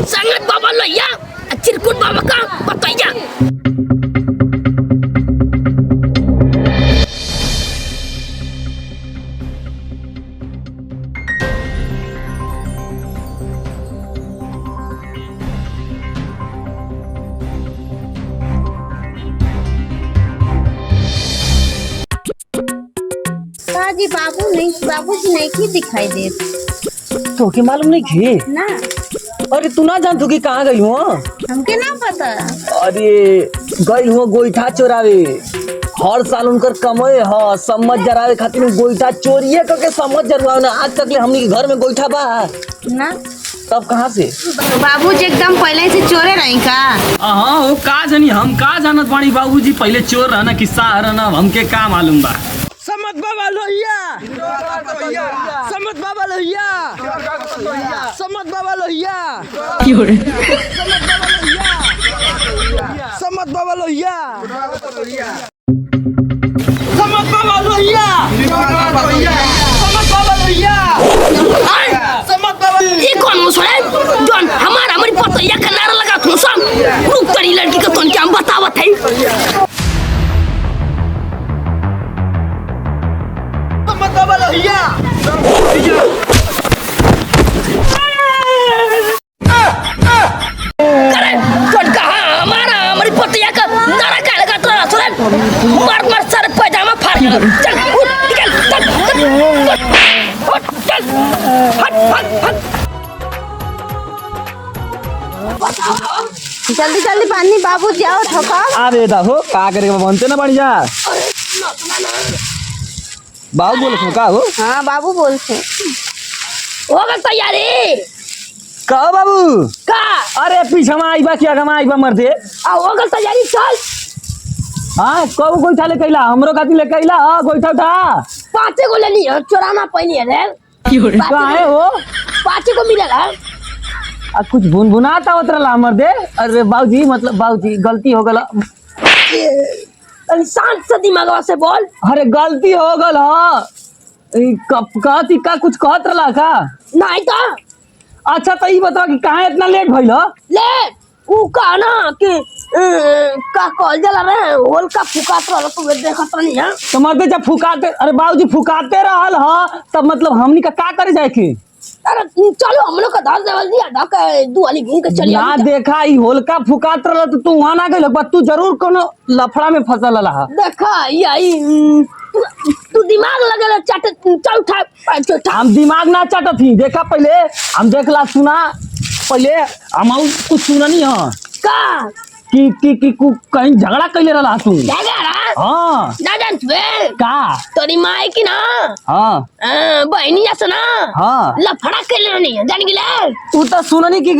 संगत बाबा लोहिया चिरकुट बाबा का बताइया। जी बाबूजी नहीं की दिखाई दे तो के मालूम नहीं खे ना। अरे तू ना जान तू कि कहाँ गई हो? हमके ना पता। अरे गई हो गोईठा चोरावे। हर साल उनकर कमाए ह समझ जरावे खातिर गोईठा चोरिए करके समझ जरवावे ना। आज तक ले हमनी के घर में गोईठा बा ना। तब कहाँ से? बाबूजी एकदम पहले से चोरे नहीं का? हाँ वो का जानी हम का जानत बानी बाबूजी पहले चोर रहना किस्सा रहना हमके का मालूम बा। समत बाबा लोहिया, समत बाबा लोहिया, समत बाबा लोहिया, समत बाबा लोहिया, समत बाबा लोहिया, समत बाबा लोहिया, समत बाबा। ये कौन मुसले जौन हमारी पतैया का नारा लगा तू सब रुक तड़ी लड़की का तोन क्या बतावत है। समत बाबा लोहिया, करे तोन कहा हमारी पतैया का नारा का लगा तो सुन मार सर पैजामा फाड़ चल उठ निकल चल हट जल्दी जल्दी पानी बाबूजी आओ ठोका। अरे देखो का करे बनते ना बढ़िया। बाबू बोल का हो? हाँ बाबू बोलते हो गई तैयारी कहो बाबू का? अरे पीछे में आईबा क्या गमा आईबा मरते आ हो गई तैयारी चल। हाँ कब गोईठा ले कैला हमरो खातिर ले कैला। हाँ गोईठा उठा पाँचे को लेनी है चोराना पहनी है रे कहाँ है वो? पाँचे को मिलेगा। आ कुछ भुनभुनाता उतरला हमर दे। अरे बाबूजी मतलब बाबूजी गलती हो गला। शांत से दिमाग से बोल। अरे गलती हो गल हाँ। कहती का कुछ कहत रहा का? नहीं तो अच्छा तो ये बताओ कि कहाँ इतना लेट भइल? ले ऊ का ना कि का कॉल जला रहे होल का फुकात रहा तो देखत नहीं है तो मर्दे जब फुकाते अरे बाबूजी फुकाते रहल हाँ तब मतलब हमनी का करे जाए के? अरे चलो हम लोग का दाल देवल दिया ढाका दुआली घूम के चलिए ना देखा ई होलका फुकात रहा तो तू वहां ना गइल तू जरूर कोनो लफड़ा में फंसल रहा। देखा यही तू दिमाग लगे चाटे चल उठा। हम दिमाग ना चाटत ही देखा पहले हम देखला सुना पहले हम कुछ सुना नहीं है का कि कहीं झगड़ा कैले रहा तू? झगड़ा हाँ ना जान का तोरी माई की ना हाँ बहनी जैसे ना हाँ लफड़ा कैले नहीं जान गिले। तू तो सुननी कि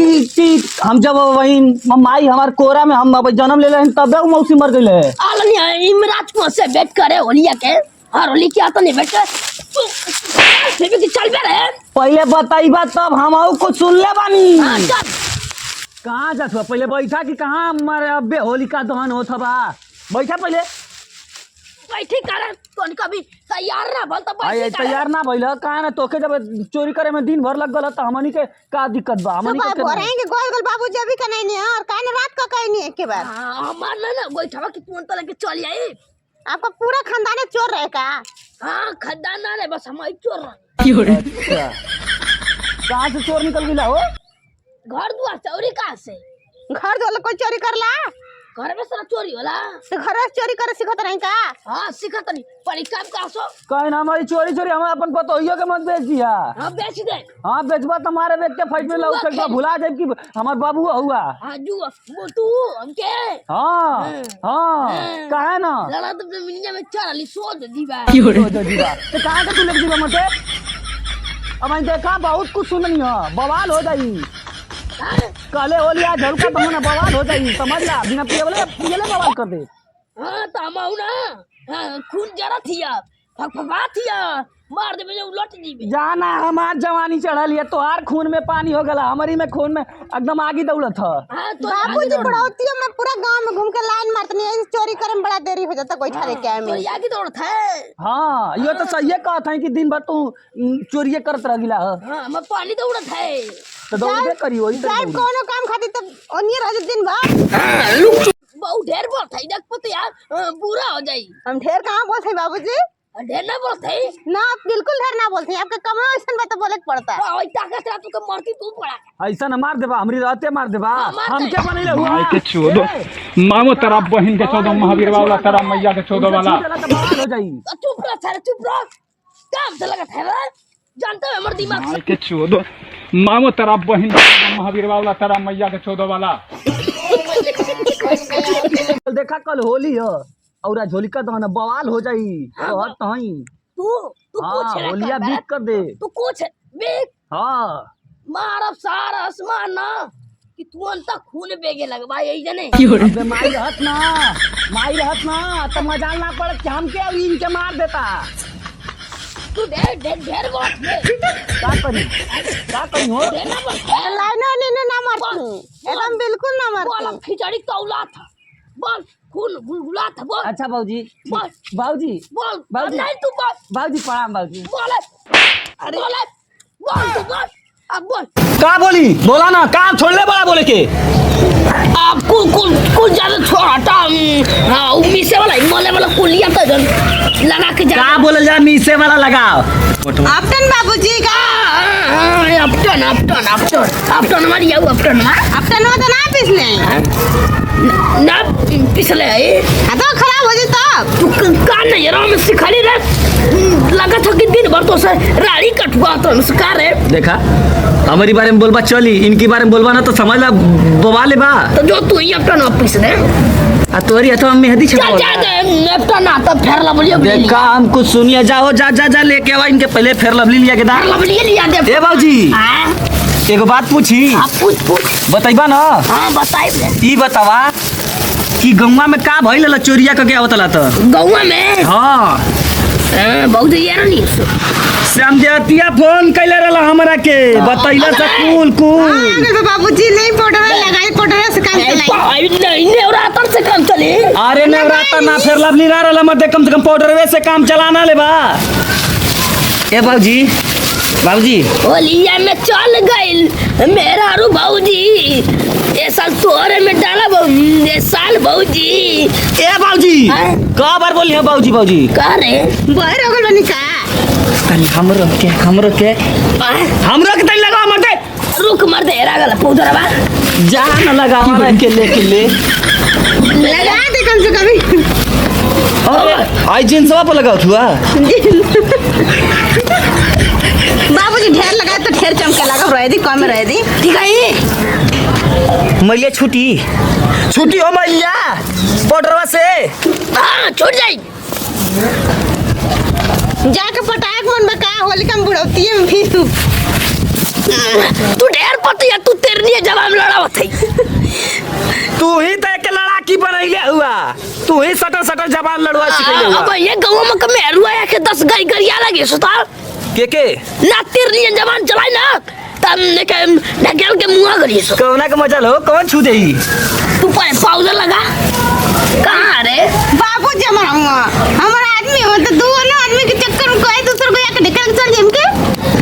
हम जब वही माई हमार कोरा में हम जन्म ले रहे तब मौसी मर गई है। आलनी इमराज को से बैठ करे होलिया के और होली क्या तो नहीं बैठ के चल बे रे। पहले बताइबा तब हम कुछ सुन ले बानी। हाँ, चल कहाँ जा पहले बैठा कि कहाँ हमारे अब्बे होलिका दहन होत बा? बैठा पहले बैठी करे तोन कभी तैयार ना बोल तो आई तैयार ना भइल कहाँ ना तोके जब चोरी करे में दिन भर लग गल तो हमनी के का दिक्कत बा? हमनी के बाबूजी अभी का नहीं है और काहे रात का कहीं नहीं एक बार। हमार ना गोइठवा की तुरंत लेके चल आई। आपका पूरा खानदान चोर रहे का? हाँ खानदान ना रे बस हमारी चोर रहे। अच्छा कहाँ से चोर निकल गया हो? घर दुआर चोरी कहाँ से? घर वाला कोई चोरी करला? घर में सारा चोरी होला तो घर से चोरी करे सिखत नहीं का? हाँ सिखत नहीं पर काम का सो कहीं ना हमारी चोरी हम अपन पतोहियो के मत बेच दिया। हाँ बेच दे। हाँ बेचबा तुम्हारे बेच के फाइट में लग सकता भुला जाए कि हमार बाबू हुआ। हाँ जू वो तू हमके हाँ हाँ कहे ना लड़ा तो मिनिया में चढ़ली सोच दीवा तो कहाँ के तू लेके दीवा मत? अब मैं देखा बहुत कुछ सुननी है बवाल हो जाई। कले होलिया झलका तो ना बवाल हो जाई समझ ला बिना पियले बवाल कर दे। हाँ तो हम ना हाँ, खून जरा थिया फफा थिया मार दे मुझे उलट दी जाना हमार जवानी चढ़ल है तोहार खून में पानी हो गला हमारी में खून में एकदम आगे दौड़त है। हाँ तो बाबूजी बढ़ौती में पूरा गांव में घूम के लाइन मारतनी है चोरी करे में बड़ा देरी हो जाता गोइठा लेके आए में। तो आगे दौड़त है। हाँ ये तो सही कहत है कि दिन भर तू चोरिये करत रह गिला। हाँ मैं पानी दौड़त है। तो दौड़बे करी वही तो साहब दौड़ी। कोनो काम खातिर तब ओनियर रह दिन भर हाँ, लुक बहुत ढेर बोलते हैं देख पते यार बुरा हो जाई हम ढेर कहाँ बोलते हैं बाबूजी ढेर ना बोलते हैं ना बिल्कुल ढेर ना बोलते हैं आपका कमरा ऐसा बात बोले के पड़ता है ओए ताकत रहा तू के मरती तू पड़ा ऐसा न मार देबा हमरी रहते मार देबा मार हम दे। क्या बनेले हुआ माई के चोदो मामो तेरा बहन के चोदो महावीर वाला तेरा मैया के चोदो वाला बवाल हो जाई चुप रह सारे चुप रह काम से लगा था रे जानते हो हमारे दिमाग माई के चोदो मामो तेरा बहन के चोदो महावीर वाला तेरा मैया के चोदो वाला देखा कल होली है और आज होलिका दहन बवाल हो जाई कहत तही तू हां कुछ ना होलिया कर बीत कर दे तू कुछ बेक हां मारब सारा आसमान ना कि तू अंता खून बेगे लगवा यही जने अबे माई रहत ना तो मजाल ना पड़ कि हम के अब इनके मार देता तू ढेर ढेर ढेर बोल का करी हो ढेर ना बोल लाइनो नीने ना मारती एकदम बिल्कुल ना बोल मारती खिचड़ी कौला था बोल खून गुलगुला था बोल अच्छा बाबूजी बोल बाबूजी बोल बाबूजी। नहीं तू बोल बाबूजी प्रणाम बाबूजी बोल अरे बोल तू बोल अब बोल का बोली बोला ना काम छोड़ ले बड़ा बोले के आपको कुछ ज्यादा छोटा हाँ उम्मीद वाला मोले वाला कुलिया तो जन लगा के जा का बोले जा मीसे वाला लगाओ आपटन बाबूजी का अपटन हमारी आऊ अपटन आपटन हो तो ना पिसले ना पिछले हाँ तो खराब हो जाए तब तू का नहीं रहा मैं सिखाली रे लगा था कि दिन भर तो से राड़ी कटवा तो नमस्कार है देखा हमारी बारे में बोलबा चली इनकी बारे में बोलबा ना तो समझ ला बवाले बा तो जो तू ही अपटन ऑफिस दे आ तोरी तो हम मेहंदी जा छपा जा दे अपटन आता फेर लवली देखा हम कुछ सुनिए जाओ जा जा जा लेके आवा इनके पहले फिर लवली लिया के दा लवली लिया दे ए बाबूजी हाँ एगो बात पूछी आप पूछ बतैबा ना हाँ बताई ई बतावा कि गौवा में का भइल ला चोरिया का क्या होतला तो गौवा में हाँ बहुत यार नहीं श्याम जतिया फोन कैले रहला हमरा के बतैला से कुल कुल बाबूजी नहीं पाउडर लगाई पाउडर से काम चलाई नहीं नवरात्र से काम चले अरे नवरात्र ना फिर लवली ना रहला मत कम से कम पाउडरवे से काम चलाना ले बा ए बाबूजी बाबूजी होलिया में चल गइल मेरा रू बाबूजी ये साल तोरे में डाला ये साल बाबूजी ए बाबूजी हाँ? का बार बोली है बाबूजी बाबूजी का रे बाहर हो गल बनी का तनी हमरो के तनी लगा मत रुक मर दे रागल पौधरवा जा न लगा हमरा के ले लगा दे कम से कम अरे आई जींसवा पर लगाओ थुआ बाबूजी ढेर लगाए तो ढेर चमके लगा रह दी कम रह दी ठीक है मैया छुट्टी हो मैया पाउडरवा से हाँ छूट जाई जाके पटाक मन बका होली कम बुढ़ौती है फिर तू ढेर पतिया तू तेरे लिए जवाब लड़ावत है तू ही तो एक लड़ाकी बनैले हुआ तू ही सटर जवान लड़वा सिखैले अब हुआ ये गाँव में कमे हरुआ है कि 10 गाय गरिया लगे सुतार के ना तेरे लिए जवान चलाई ना तब ने के ढकेल के मुंह करी सो कौना के मजा लो कौन छू देही तू पाउडर लगा कहाँ रे बाबूजी हमारा आदमी हो तो दोनों आदमी के चक्कर में कोई दूसरे को एक ढकेल चल जेम के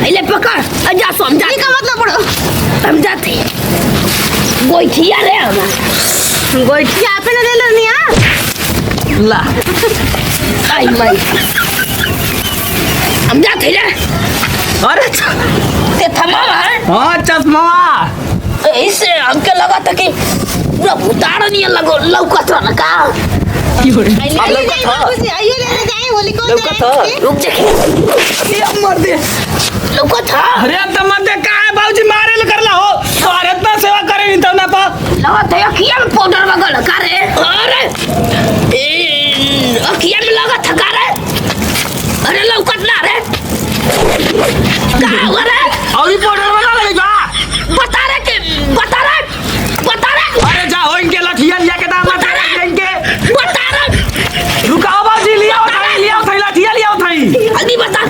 पहले पकड़ जा समझा का मतलब बड़ो समझाते गोइठिया रे हमारा गोइठिया पे न ले लेनी हां ला आई माई समझाते रे अरे ते थमावा है हाँ चश्मा इससे हमके लगा था कि पूरा भूताड़ा नहीं लगो लौकत रहा का बाबूजी आइए लेने जाए होली को रुक जा मर दे लौकत था अरे अब तो मत दे का है बाबूजी मारे ल करला हो तोरे इतना सेवा करे नहीं तो ना पा लगा था अखिया में पाउडर वगल का रे अरे ए अखिया में लगा था का रे अरे लौकत ना रे का हुआ रे और ही पाउडर वाला लगेगा बता रे अरे जा हो इनके लठिया लिया के दाम बता रे इनके बता रे रुकाओ बाबूजी लिया उठाई लठिया लिया उठाई जल्दी बता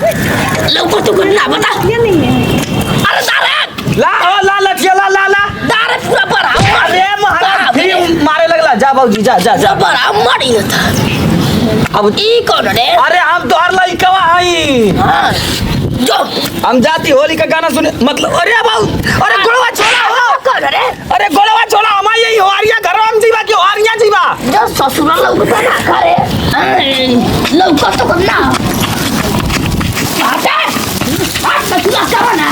लौकत तो ना बता अरे दारे ला लठिया ला दारे पूरा भरा अरे महाराज फिर मारे लगला जा बाबूजी जा भरा मरी न था अब ई कौन रे अरे हम तो हर लइकवा हई हाँ जो हम जाती होली का गाना सुने मतलब अरे बाबू अरे गुड़वा अरे गोलवा छोड़ा हमारी यही होरिया घर में जीवा की होरिया जीवा जो ससुर लौकता ना करे लौकत तो ना हटे हट ससुर करो ना